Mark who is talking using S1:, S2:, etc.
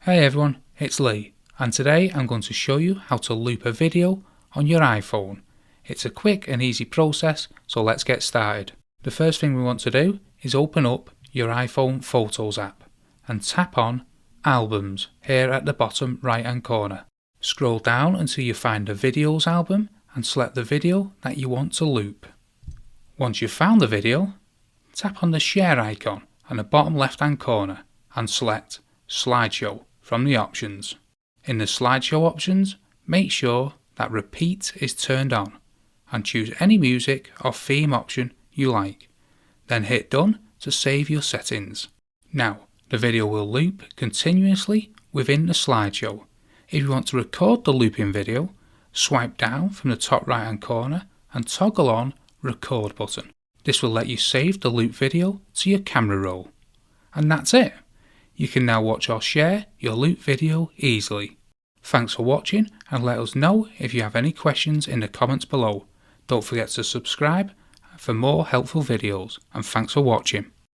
S1: Hey everyone, it's Lee, and today I'm going to show you how to loop a video on your iPhone. It's a quick and easy process, so let's get started. The first thing we want to do is open up your iPhone Photos app and tap on Albums here at the bottom right hand corner. Scroll down until you find the Videos album and select the video that you want to loop. Once you've found the video, tap on the share icon on the bottom left hand corner and select Slideshow from the options. In the slideshow options, make sure that repeat is turned on and choose any music or theme option you like. Then hit done to save your settings. Now, the video will loop continuously within the slideshow. If you want to record the looping video, swipe down from the top right hand corner and toggle on Record button. This will let you save the loop video to your camera roll. And that's it. You can now watch or share your loop video easily. Thanks for watching, and let us know if you have any questions in the comments below. Don't forget to subscribe for more helpful videos, and thanks for watching.